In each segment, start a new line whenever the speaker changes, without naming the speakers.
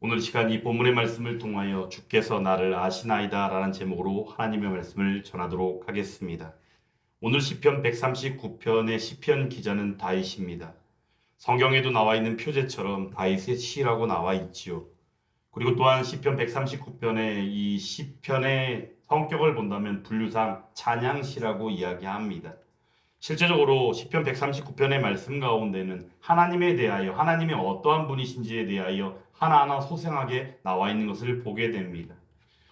오늘 시간 이 본문의 말씀을 통하여 주께서 나를 아시나이다 라는 제목으로 하나님의 말씀을 전하도록 하겠습니다. 오늘 시편 139편의 시편 기자는 다윗입니다. 성경에도 나와 있는 표제처럼 다윗의 시라고 나와 있지요. 그리고 또한 시편 139편의 이 시편의 성격을 본다면 분류상 찬양시라고 이야기합니다. 실제적으로 시편 139편의 말씀 가운데는 하나님에 대하여 하나님의 어떠한 분이신지에 대하여 하나하나 소생하게 나와 있는 것을 보게 됩니다.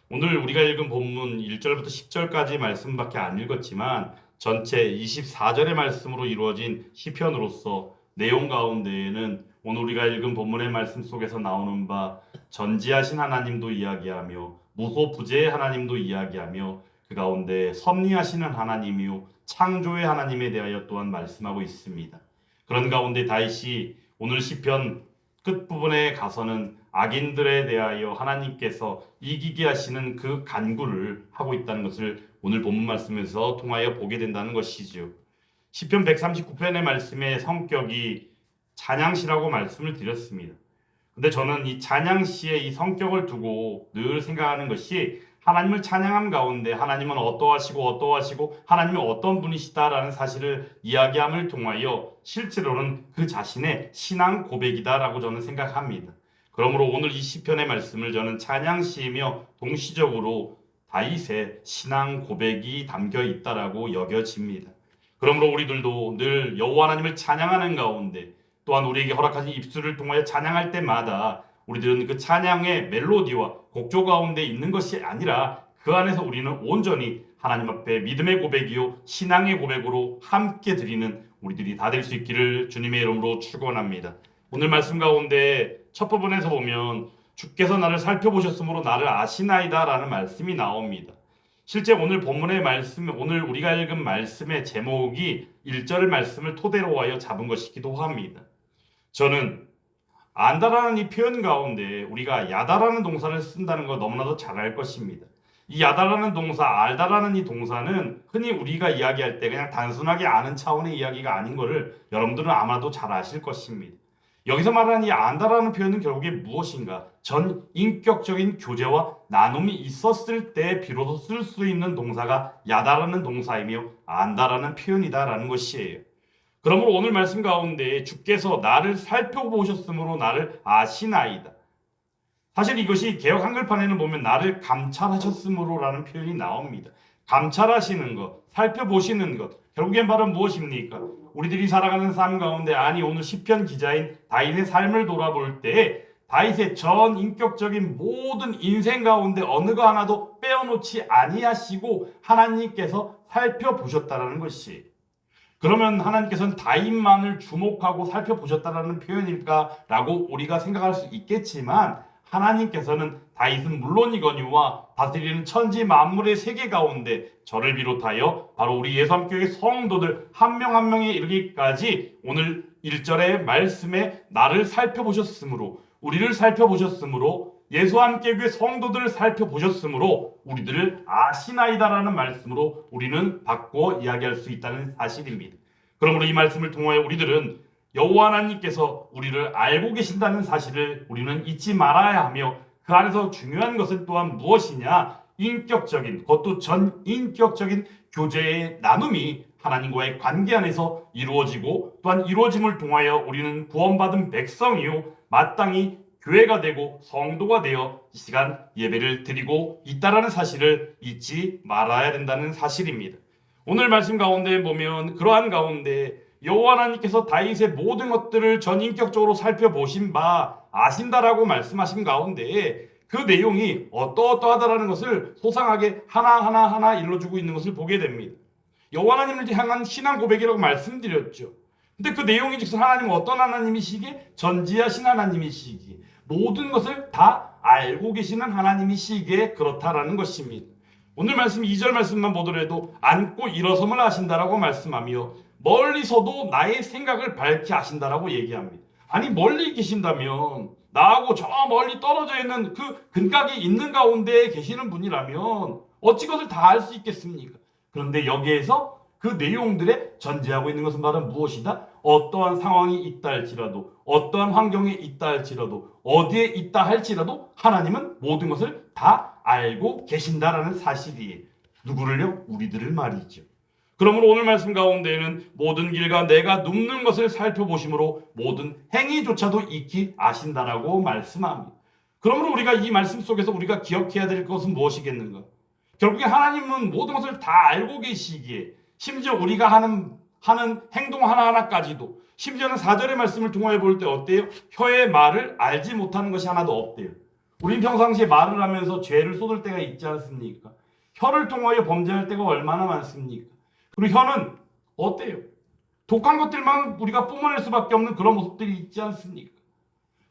오늘 우리가 읽은 본문 1절부터 10절까지 말씀밖에 안 읽었지만 전체 24절의 말씀으로 이루어진 시편으로서 내용 가운데에는 오늘 우리가 읽은 본문의 말씀 속에서 나오는 바 전지하신 하나님도 이야기하며 무소부재의 하나님도 이야기하며 그 가운데 섭리하시는 하나님이요 창조의 하나님에 대하여 또한 말씀하고 있습니다. 그런 가운데 다윗이 오늘 시편 끝부분에 가서는 악인들에 대하여 하나님께서 이기게 하시는 그 간구를 하고 있다는 것을 오늘 본문 말씀에서 통하여 보게 된다는 것이지요. 시편 139편의 말씀의 성격이 찬양시라고 말씀을 드렸습니다. 근데 저는 이 찬양시의 이 성격을 두고 늘 생각하는 것이 하나님을 찬양함 가운데 하나님은 어떠하시고 하나님이 어떤 분이시다라는 사실을 이야기함을 통하여 실제로는 그 자신의 신앙 고백이다라고 저는 생각합니다. 그러므로 오늘 이 시편의 말씀을 저는 찬양시이며 동시적으로 다윗의 신앙 고백이 담겨 있다라고 여겨집니다. 그러므로 우리들도 늘 여호와 하나님을 찬양하는 가운데 또한 우리에게 허락하신 입술을 통하여 찬양할 때마다 우리들은 그 찬양의 멜로디와 곡조 가운데 있는 것이 아니라 그 안에서 우리는 온전히 하나님 앞에 믿음의 고백이요 신앙의 고백으로 함께 드리는 우리들이 다 될 수 있기를 주님의 이름으로 축원합니다. 오늘 말씀 가운데 첫 부분에서 보면 주께서 나를 살펴보셨으므로 나를 아시나이다 라는 말씀이 나옵니다. 실제 오늘 본문의 말씀, 오늘 우리가 읽은 말씀의 제목이 1절 말씀을 토대로 하여 잡은 것이기도 합니다. 저는 안다라는 이 표현 가운데 우리가 야다라는 동사를 쓴다는 거 너무나도 잘 알 것입니다. 이 야다라는 동사, 알다라는 이 동사는 흔히 우리가 이야기할 때 그냥 단순하게 아는 차원의 이야기가 아닌 것을 여러분들은 아마도 잘 아실 것입니다. 여기서 말하는 이 안다라는 표현은 결국에 무엇인가? 전 인격적인 교제와 나눔이 있었을 때 비로소 쓸 수 있는 동사가 야다라는 동사이며 안다라는 표현이다라는 것이에요. 그러므로 오늘 말씀 가운데 주께서 나를 살펴보셨으므로 나를 아시나이다. 사실 이것이 개역 한글판에는 보면 나를 감찰하셨으므로라는 표현이 나옵니다. 감찰하시는 것, 살펴보시는 것, 결국엔 바로 무엇입니까? 우리들이 살아가는 삶 가운데 오늘 시편 기자인 다윗의 삶을 돌아볼 때 다윗의 전 인격적인 모든 인생 가운데 어느 거 하나도 빼어놓지 아니하시고 하나님께서 살펴보셨다라는 것이 그러면 하나님께서는 다윗만을 주목하고 살펴보셨다라는 표현일까라고 우리가 생각할 수 있겠지만 하나님께서는 다윗은 물론이거니와 다스리는 천지 만물의 세계 가운데 저를 비롯하여 바로 우리 예수함교회 성도들 한 명 한 명에 이르기까지 오늘 1절의 말씀에 나를 살펴보셨으므로 우리를 살펴보셨으므로 예수함교회 성도들을 살펴보셨으므로 우리들을 아시나이다라는 말씀으로 우리는 바꿔 이야기할 수 있다는 사실입니다. 그러므로 이 말씀을 통하여 우리들은 여호와 하나님께서 우리를 알고 계신다는 사실을 우리는 잊지 말아야 하며 그 안에서 중요한 것은 또한 무엇이냐? 인격적인 그것도 전인격적인 교제의 나눔이 하나님과의 관계 안에서 이루어지고 또한 이루어짐을 통하여 우리는 구원받은 백성이요 마땅히 교회가 되고 성도가 되어 이 시간 예배를 드리고 있다라는 사실을 잊지 말아야 된다는 사실입니다. 오늘 말씀 가운데 보면 그러한 가운데 여호와 하나님께서 다윗의 모든 것들을 전인격적으로 살펴보신 바 아신다라고 말씀하신 가운데 그 내용이 어떠하다라는 것을 소상하게 하나하나 일러주고 있는 것을 보게 됩니다. 여호와 하나님을 향한 신앙 고백이라고 말씀드렸죠. 근데 그 내용이 즉슨 하나님은 어떤 하나님이시기에 전지하신 하나님이시기에 모든 것을 다 알고 계시는 하나님이시기에 그렇다라는 것입니다. 오늘 말씀 2절 말씀만 보더라도 앉고 일어섬을 하신다라고 말씀하며 멀리서도 나의 생각을 밝히 아신다라고 얘기합니다. 아니 멀리 계신다면 나하고 저 멀리 떨어져 있는 그 근각이 있는 가운데 계시는 분이라면 어찌 그것을 다 알 수 있겠습니까? 그런데 여기에서 그 내용들에 전제하고 있는 것은 바로 무엇이다? 어떠한 상황이 있다 할지라도, 어떠한 환경에 있다 할지라도, 어디에 있다 할지라도 하나님은 모든 것을 다 알고 계신다라는 사실이 누구를요? 우리들을 말이죠. 그러므로 오늘 말씀 가운데에는 모든 길과 내가 눕는 것을 살펴보심으로 모든 행위조차도 익히 아신다라고 말씀합니다. 그러므로 우리가 이 말씀 속에서 우리가 기억해야 될 것은 무엇이겠는가? 결국에 하나님은 모든 것을 다 알고 계시기에 심지어 우리가 하는 행동 하나하나까지도, 심지어는 4절의 말씀을 통해 볼 때 어때요? 혀의 말을 알지 못하는 것이 하나도 없대요. 우린 평상시에 말을 하면서 죄를 쏟을 때가 있지 않습니까? 혀를 통하여 범죄할 때가 얼마나 많습니까? 그리고 혀는 어때요? 독한 것들만 우리가 뿜어낼 수밖에 없는 그런 모습들이 있지 않습니까?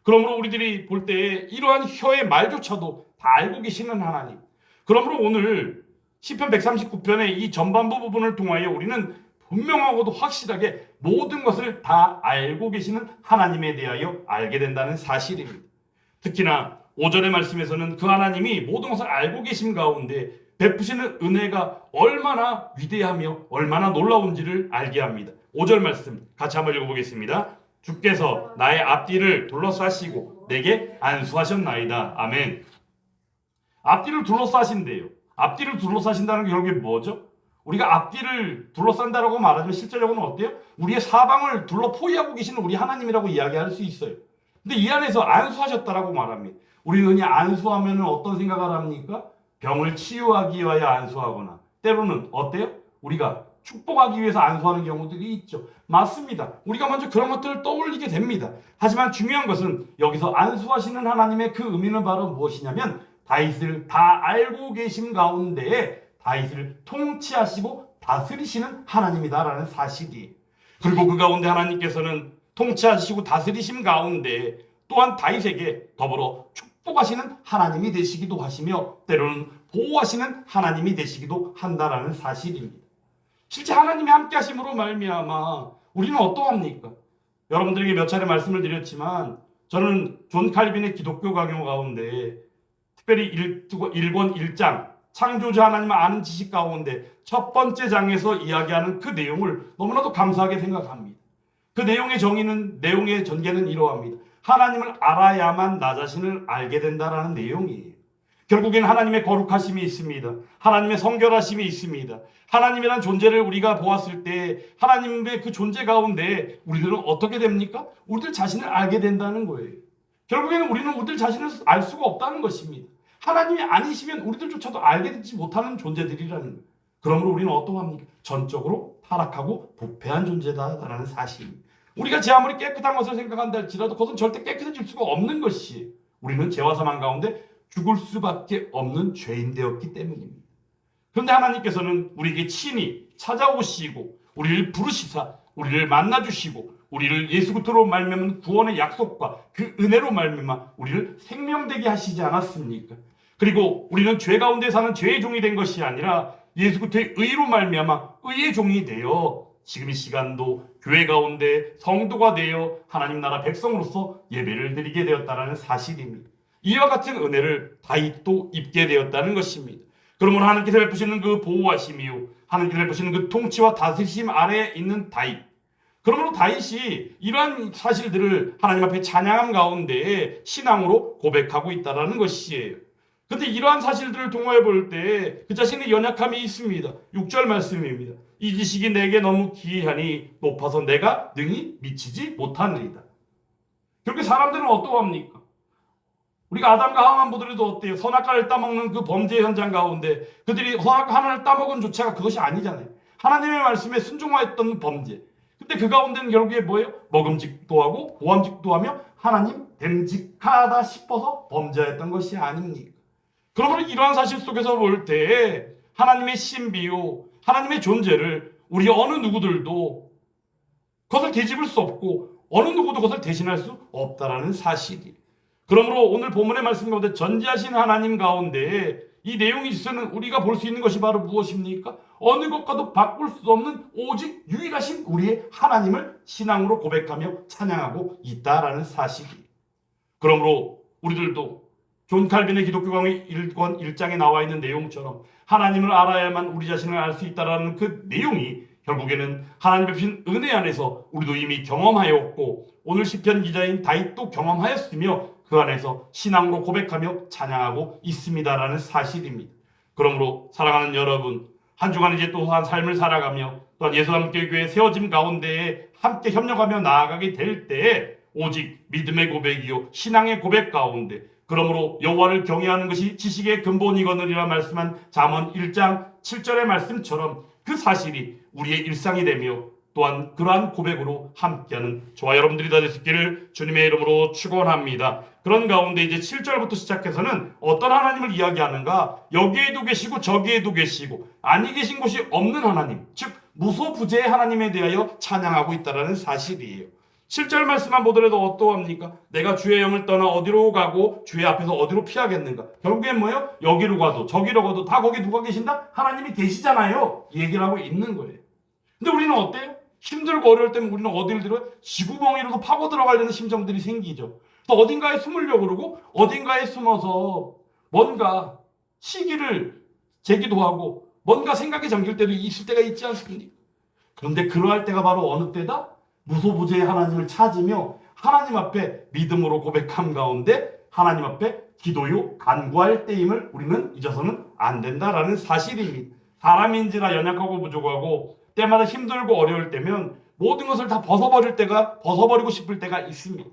그러므로 우리들이 볼 때 이러한 혀의 말조차도 다 알고 계시는 하나님. 그러므로 오늘 시편 139편의 이 전반부 부분을 통하여 우리는 분명하고도 확실하게 모든 것을 다 알고 계시는 하나님에 대하여 알게 된다는 사실입니다. 특히나 5절의 말씀에서는 그 하나님이 모든 것을 알고 계심 가운데 베푸시는 은혜가 얼마나 위대하며 얼마나 놀라운지를 알게 합니다. 5절 말씀 같이 한번 읽어보겠습니다. 주께서 나의 앞뒤를 둘러싸시고 내게 안수하셨나이다. 아멘. 앞뒤를 둘러싸신대요. 앞뒤를 둘러싸신다는 게 결국에 뭐죠? 우리가 앞뒤를 둘러싼다라고 말하지만 실제적으로는 어때요? 우리의 사방을 둘러 포위하고 계시는 우리 하나님이라고 이야기할 수 있어요. 근데 이 안에서 안수하셨다라고 말합니다. 우리는 이 안수하면 어떤 생각을 합니까? 병을 치유하기 위하여 안수하거나, 때로는 어때요? 우리가 축복하기 위해서 안수하는 경우들이 있죠. 맞습니다. 우리가 먼저 그런 것들을 떠올리게 됩니다. 하지만 중요한 것은 여기서 안수하시는 하나님의 그 의미는 바로 무엇이냐면 다윗을 다 알고 계심 가운데에 다윗을 통치하시고 다스리시는 하나님이다라는 사실이, 그리고 그 가운데 하나님께서는 통치하시고 다스리심 가운데 또한 다윗에게 더불어 축복하시는 하나님이 되시기도 하시며 때로는 보호하시는 하나님이 되시기도 한다라는 사실입니다. 실제 하나님이 함께 하심으로 말미암아 우리는 어떠합니까? 여러분들에게 몇 차례 말씀을 드렸지만 저는 존 칼빈의 기독교 강요 가운데 특별히 1권 1장 창조주 하나님을 아는 지식 가운데 첫 번째 장에서 이야기하는 그 내용을 너무나도 감사하게 생각합니다. 그 내용의 내용의 전개는 이러합니다. 하나님을 알아야만 나 자신을 알게 된다라는 내용이에요. 결국엔 하나님의 거룩하심이 있습니다. 하나님의 성결하심이 있습니다. 하나님이란 존재를 우리가 보았을 때 하나님의 그 존재 가운데 우리들은 어떻게 됩니까? 우리들 자신을 알게 된다는 거예요. 결국에는 우리는 우리들 자신을 알 수가 없다는 것입니다. 하나님이 아니시면 우리들조차도 알게 되지 못하는 존재들이라는 거예요. 그러므로 우리는 어떠합니까? 전적으로 타락하고 부패한 존재다라는 사실입니다. 우리가 제 아무리 깨끗한 것을 생각한다 할지라도 그것은 절대 깨끗해질 수가 없는 것이 우리는 죄와 사망 가운데 죽을 수밖에 없는 죄인 되었기 때문입니다. 그런데 하나님께서는 우리에게 친히 찾아오시고 우리를 부르시사 우리를 만나주시고 우리를 예수 그리스도로 말미암은 구원의 약속과 그 은혜로 말미암아 우리를 생명되게 하시지 않았습니까? 그리고 우리는 죄 가운데 사는 죄의 종이 된 것이 아니라 예수 그리스도의 의로 말미암아 의의 종이 되어 지금 이 시간도 교회 가운데 성도가 되어 하나님 나라 백성으로서 예배를 드리게 되었다는 사실입니다. 이와 같은 은혜를 다윗도 입게 되었다는 것입니다. 그러므로 하나님께서 베푸시는 그 보호하심이요 하나님께서 베푸시는 그 통치와 다스리심 아래에 있는 다윗, 그러므로 다윗이 이러한 사실들을 하나님 앞에 찬양함 가운데 신앙으로 고백하고 있다는 것이에요. 그런데 이러한 사실들을 통하여 볼 때 그 자신의 연약함이 있습니다. 6절 말씀입니다. 이 지식이 내게 너무 기이하니 높아서 내가 능히 미치지 못하느니라. 그렇게 사람들은 어떠합니까? 우리가 아담과 하와만 보더라도 어때요? 선악과를 따먹는 그 범죄 현장 가운데 그들이 선악과 하나를 따먹은 조차가 그것이 아니잖아요. 하나님의 말씀에 순종하였던 범죄. 근데 그 가운데는 결국에 뭐예요? 먹음직도 하고 보암직도 하며 하나님 됨직하다 싶어서 범죄했던 것이 아닙니까? 그러므로 이러한 사실 속에서 볼 때 하나님의 신비요 하나님의 존재를 우리 어느 누구들도 그것을 되짚을 수 없고 어느 누구도 그것을 대신할 수 없다라는 사실이. 그러므로 오늘 본문의 말씀 가운데 전지하신 하나님 가운데 이 내용이 있으면 우리가 볼 수 있는 것이 바로 무엇입니까? 어느 것과도 바꿀 수 없는 오직 유일하신 우리의 하나님을 신앙으로 고백하며 찬양하고 있다라는 사실이. 그러므로 우리들도 존 칼빈의 기독교 강의 1권 1장에 나와 있는 내용처럼 하나님을 알아야만 우리 자신을 알 수 있다라는 그 내용이 결국에는 하나님 베푸신 은혜 안에서 우리도 이미 경험하였고 오늘 시편 기자인 다윗도 경험하였으며 그 안에서 신앙으로 고백하며 찬양하고 있습니다라는 사실입니다. 그러므로 사랑하는 여러분, 한 주간 이제 또한 삶을 살아가며 또한 예수함교회 세워짐 가운데에 함께 협력하며 나아가게 될 때에 오직 믿음의 고백이요 신앙의 고백 가운데 그러므로 여호와를 경외하는 것이 지식의 근본이거니라 말씀한 잠언 1장 7절의 말씀처럼 그 사실이 우리의 일상이 되며 또한 그러한 고백으로 함께하는 저와 여러분들이 다 되시기를 주님의 이름으로 축원합니다. 그런 가운데 이제 7절부터 시작해서는 어떤 하나님을 이야기하는가? 여기에도 계시고 저기에도 계시고 아니 계신 곳이 없는 하나님, 즉 무소부재의 하나님에 대하여 찬양하고 있다는 사실이에요. 7절 말씀만 보더라도 어떠합니까? 내가 주의 영을 떠나 어디로 가고 주의 앞에서 어디로 피하겠는가? 결국엔 뭐예요? 여기로 가도 저기로 가도 다 거기 누가 계신다? 하나님이 계시잖아요. 이 얘기를 하고 있는 거예요. 근데 우리는 어때요? 힘들고 어려울 때면 우리는 어디를 들어요? 지구멍이라도 파고 들어가려는 심정들이 생기죠. 또 어딘가에 숨으려고 그러고 어딘가에 숨어서 뭔가 시기를 제기도 하고 뭔가 생각에 잠길 때도 있을 때가 있지 않습니까? 그런데 그러할 때가 바로 어느 때다? 무소부재의 하나님을 찾으며 하나님 앞에 믿음으로 고백함 가운데 하나님 앞에 기도요 간구할 때임을 우리는 잊어서는 안 된다라는 사실입니다. 사람인지라 연약하고 부족하고 때마다 힘들고 어려울 때면 모든 것을 다 벗어버리고 싶을 때가 있습니다.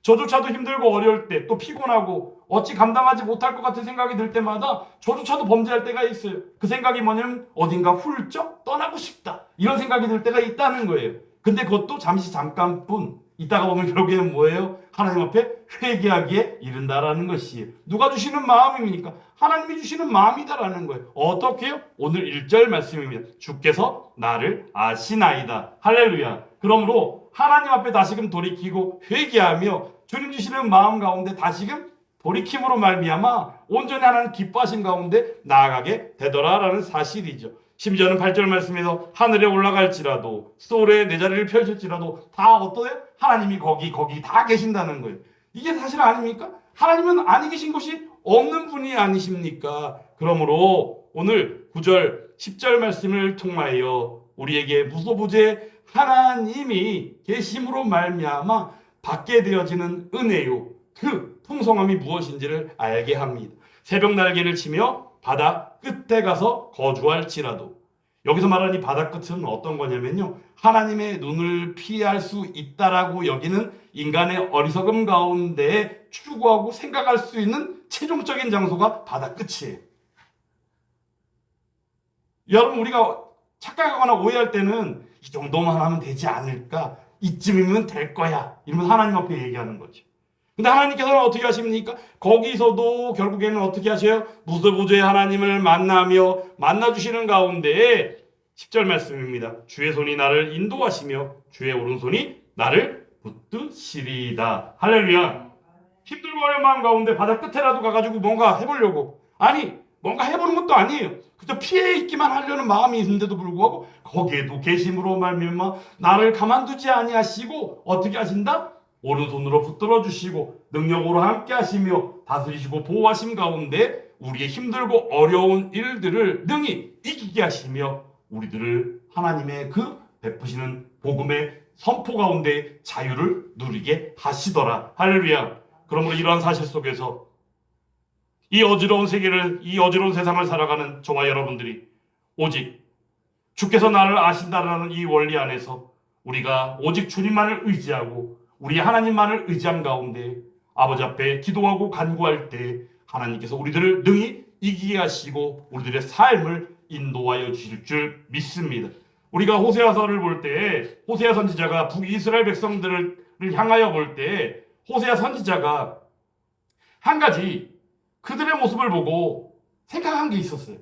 저조차도 힘들고 어려울 때 또 피곤하고 어찌 감당하지 못할 것 같은 생각이 들 때마다 저조차도 범죄할 때가 있어요. 그 생각이 뭐냐면 어딘가 훌쩍 떠나고 싶다 이런 생각이 들 때가 있다는 거예요. 근데 그것도 잠깐뿐 있다가 보면 결국에는 뭐예요? 하나님 앞에 회개하기에 이른다라는 것이에요. 누가 주시는 마음입니까? 하나님이 주시는 마음이다라는 거예요. 어떻게요? 오늘 1절 말씀입니다. 주께서 나를 아시나이다. 할렐루야. 그러므로 하나님 앞에 다시금 돌이키고 회개하며 주님 주시는 마음 가운데 다시금 돌이킴으로 말미암아 온전히 하나님 기뻐하신 가운데 나아가게 되더라라는 사실이죠. 심지어는 8절 말씀에서 하늘에 올라갈지라도 소울에 내 자리를 펼칠지라도 다 어떠해요? 하나님이 거기 다 계신다는 거예요. 이게 사실 아닙니까? 하나님은 아니 계신 곳이 없는 분이 아니십니까? 그러므로 오늘 9절 10절 말씀을 통하여 우리에게 무소부재 하나님이 계심으로 말미암아 받게 되어지는 은혜요 그 풍성함이 무엇인지를 알게 합니다. 새벽 날개를 치며 바다 끝에 가서 거주할지라도 여기서 말하는 이 바다 끝은 어떤 거냐면요. 하나님의 눈을 피할 수 있다라고 여기는 인간의 어리석음 가운데 추구하고 생각할 수 있는 최종적인 장소가 바다 끝이에요. 여러분 우리가 착각하거나 오해할 때는 이 정도만 하면 되지 않을까? 이쯤이면 될 거야. 이러면서 하나님 앞에 얘기하는 거죠. 근데 하나님께서는 어떻게 하십니까? 거기서도 결국에는 어떻게 하셔요? 무소부재의 하나님을 만나며 만나주시는 가운데 10절 말씀입니다. 주의 손이 나를 인도하시며 주의 오른손이 나를 붙드시리다. 할렐루야. 힘들고 어려운 마음 가운데 바다 끝에라도 가가지고 뭔가 해보려고 아니 뭔가 해보는 것도 아니에요. 그저 피해 있기만 하려는 마음이 있는데도 불구하고 거기에도 계심으로 말미암아 나를 가만두지 아니하시고 어떻게 하신다? 오른손으로 붙들어 주시고 능력으로 함께 하시며 다스리시고 보호하심 가운데 우리의 힘들고 어려운 일들을 능히 이기게 하시며 우리들을 하나님의 그 베푸시는 복음의 선포 가운데 자유를 누리게 하시더라. 할렐루야. 그러므로 이러한 사실 속에서 이 어지러운 세상을 살아가는 저와 여러분들이 오직 주께서 나를 아신다라는 이 원리 안에서 우리가 오직 주님만을 의지하고 우리 하나님만을 의지한 가운데 아버지 앞에 기도하고 간구할 때 하나님께서 우리들을 능히 이기게 하시고 우리들의 삶을 인도하여 주실 줄 믿습니다. 우리가 호세아서를 볼 때 호세아 선지자가 북이스라엘 백성들을 향하여 볼 때 호세아 선지자가 한 가지 그들의 모습을 보고 생각한 게 있었어요.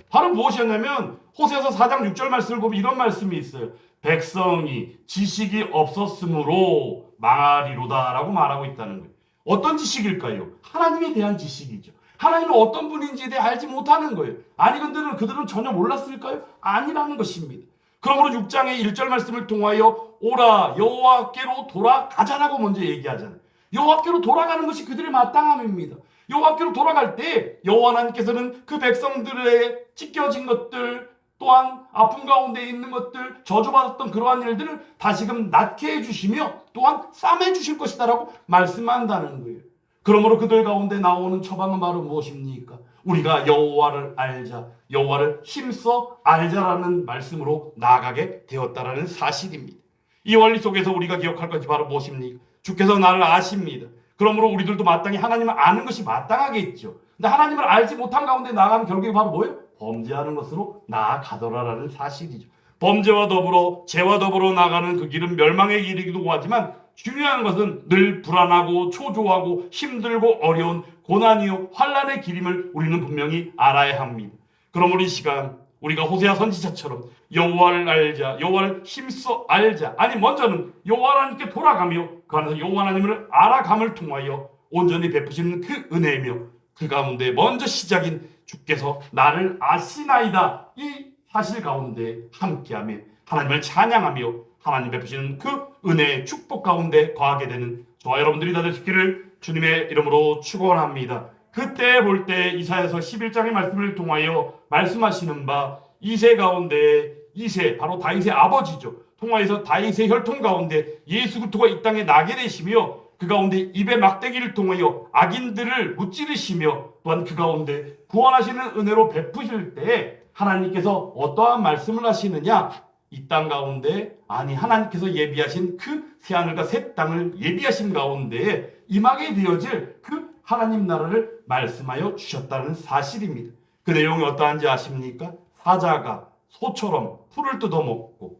바로 무엇이었냐면 호세아서 4장 6절 말씀을 보면 이런 말씀이 있어요. 백성이 지식이 없었으므로 망하리로다라고 말하고 있다는 거예요. 어떤 지식일까요? 하나님에 대한 지식이죠. 하나님은 어떤 분인지에 대해 알지 못하는 거예요. 아니 그들은 전혀 몰랐을까요? 아니라는 것입니다. 그러므로 6장의 1절 말씀을 통하여 오라 여호와께로 돌아가자라고 먼저 얘기하잖아요. 여호와께로 돌아가는 것이 그들의 마땅함입니다. 여호와께로 돌아갈 때 여호와 하나님께서는 그 백성들의 찢겨진 것들 또 또한 아픔 가운데 있는 것들, 저주받았던 그러한 일들을 다시금 낫게 해주시며 또한 싸매주실 것이다라고 말씀한다는 거예요. 그러므로 그들 가운데 나오는 처방은 바로 무엇입니까? 우리가 여호와를 알자, 여호와를 힘써 알자라는 말씀으로 나아가게 되었다라는 사실입니다. 이 원리 속에서 우리가 기억할 것이 바로 무엇입니까? 주께서 나를 아십니다. 그러므로 우리들도 마땅히 하나님을 아는 것이 마땅하겠죠. 근데 하나님을 알지 못한 가운데 나아가는 결국이 바로 뭐예요? 범죄하는 것으로 나아가더라라는 사실이죠. 범죄와 더불어 죄와 더불어 나가는 그 길은 멸망의 길이기도 하지만 중요한 것은 늘 불안하고 초조하고 힘들고 어려운 고난이요 환난의 길임을 우리는 분명히 알아야 합니다. 그러므로 이 시간 우리가 호세아 선지자처럼 여호와를 알자, 여호와를 힘써 알자, 아니 먼저는 여호와 하나님께 돌아가며 그 안에서 여호와 하나님을 알아감을 통하여 온전히 베푸시는 그 은혜이며 그 가운데 먼저 시작인 주께서 나를 아시나이다 이 사실 가운데 함께하며 하나님을 찬양하며 하나님 베푸시는 그 은혜의 축복 가운데 거하게 되는 저와 여러분들이 다 되시기를 주님의 이름으로 축원합니다. 그때 볼 때 이사야서 11장의 말씀을 통하여 말씀하시는 바 이세 가운데 이세 바로 다윗의 아버지죠. 통하여서 다윗의 혈통 가운데 예수 그리스도가 이 땅에 나게 되시며 그 가운데 입의 막대기를 통하여 악인들을 무찌르시며 또한 그 가운데 구원하시는 은혜로 베푸실 때 하나님께서 어떠한 말씀을 하시느냐? 이 땅 가운데 아니 하나님께서 예비하신 그 새하늘과 새 땅을 예비하신 가운데 임하게 되어질 그 하나님 나라를 말씀하여 주셨다는 사실입니다. 그 내용이 어떠한지 아십니까? 사자가 소처럼 풀을 뜯어먹고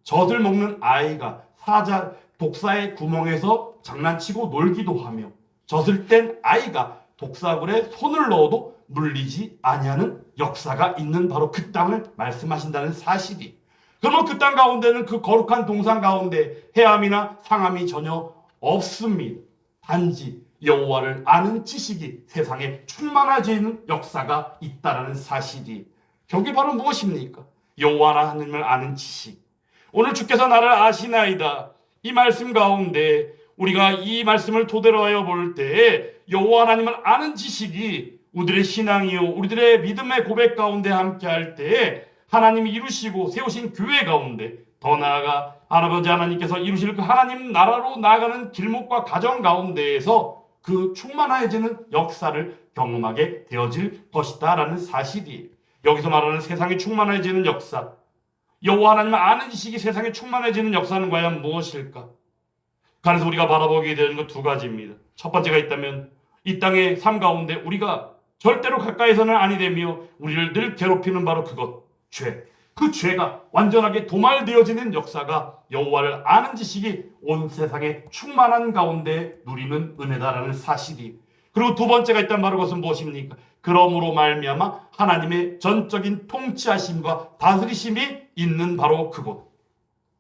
젖을 먹는 아이가 사자 독사의 구멍에서 장난치고 놀기도 하며 젖을 뗀 아이가 독사굴에 손을 넣어도 물리지 아니하는 역사가 있는 바로 그 땅을 말씀하신다는 사실이. 그러면 그 땅 가운데는 그 거룩한 동산 가운데 해함이나 상함이 전혀 없습니다. 단지 여호와를 아는 지식이 세상에 충만해지는 역사가 있다라는 사실이. 저게 바로 무엇입니까? 여호와 하나님을 아는 지식. 오늘 주께서 나를 아시나이다. 이 말씀 가운데 우리가 이 말씀을 토대로 하여 볼 때 여호와 하나님을 아는 지식이 우리들의 신앙이요 우리들의 믿음의 고백 가운데 함께 할 때 하나님이 이루시고 세우신 교회 가운데 더 나아가 아버지 하나님께서 이루실 그 하나님 나라로 나아가는 길목과 가정 가운데에서 그 충만해지는 역사를 경험하게 되어질 것이다 라는 사실이. 여기서 말하는 세상이 충만해지는 역사, 여호와 하나님을 아는 지식이 세상에 충만해지는 역사는 과연 무엇일까? 그래서 우리가 바라보게 되는 것 두 가지입니다. 첫 번째가 있다면 이 땅의 삶 가운데 우리가 절대로 가까이서는 아니 되며 우리를 늘 괴롭히는 바로 그것, 죄. 그 죄가 완전하게 도말되어지는 역사가 여호와를 아는 지식이 온 세상에 충만한 가운데 누리는 은혜다라는 사실이. 그리고 두 번째가 있다면 바로 그것은 무엇입니까? 그러므로 말미암아 하나님의 전적인 통치하심과 다스리심이 있는 바로 그곳.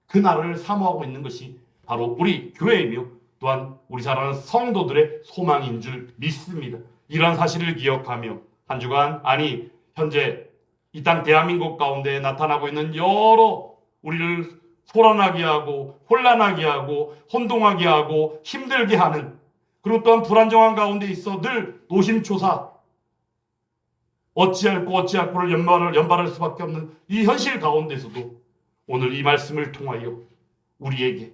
그 나라를 사모하고 있는 것이 바로 우리 교회이며 또한 우리 사랑하는 성도들의 소망인 줄 믿습니다. 이러한 사실을 기억하며 한 주간 아니 현재 이 땅 대한민국 가운데 나타나고 있는 여러 우리를 소란하게 하고 혼란하게 하고 혼동하게 하고 힘들게 하는 그리고 또한 불안정한 가운데 있어 늘 노심초사 어찌할꼬 어찌할꼬를 연발할 수밖에 없는 이 현실 가운데서도 오늘 이 말씀을 통하여 우리에게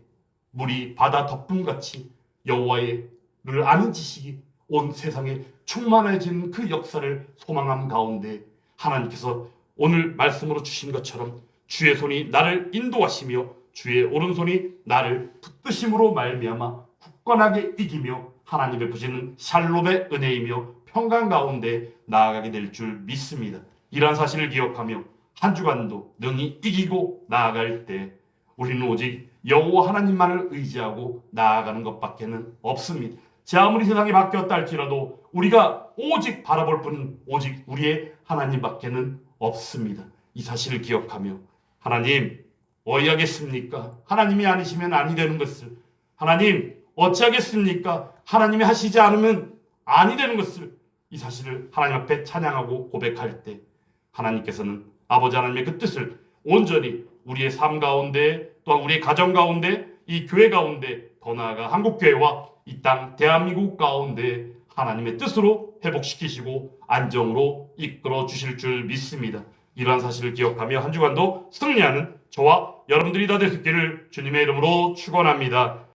물이 바다 덮음같이 여호와의 를 아는 지식이 온 세상에 충만해진 그 역사를 소망함 가운데 하나님께서 오늘 말씀으로 주신 것처럼 주의 손이 나를 인도하시며 주의 오른손이 나를 붙드심으로 말미암아 굳건하게 이기며 하나님 베푸시는 샬롬의 은혜이며 평강 가운데 나아가게 될 줄 믿습니다. 이러한 사실을 기억하며 한 주간도 능히 이기고 나아갈 때 우리는 오직 여호와 하나님만을 의지하고 나아가는 것밖에는 없습니다. 제 아무리 세상이 바뀌었다 할지라도 우리가 오직 바라볼 분은 오직 우리의 하나님밖에는 없습니다. 이 사실을 기억하며 하나님 어찌하겠습니까? 하나님이 아니시면 아니 되는 것을 하나님 어찌하겠습니까? 하나님이 하시지 않으면 아니 되는 것을 이 사실을 하나님 앞에 찬양하고 고백할 때 하나님께서는 아버지 하나님의 그 뜻을 온전히 우리의 삶 가운데 또한 우리의 가정 가운데 이 교회 가운데 더 나아가 한국교회와 이 땅 대한민국 가운데 하나님의 뜻으로 회복시키시고 안정으로 이끌어 주실 줄 믿습니다. 이러한 사실을 기억하며 한 주간도 승리하는 저와 여러분들이 다 될 수 있기를 주님의 이름으로 축원합니다.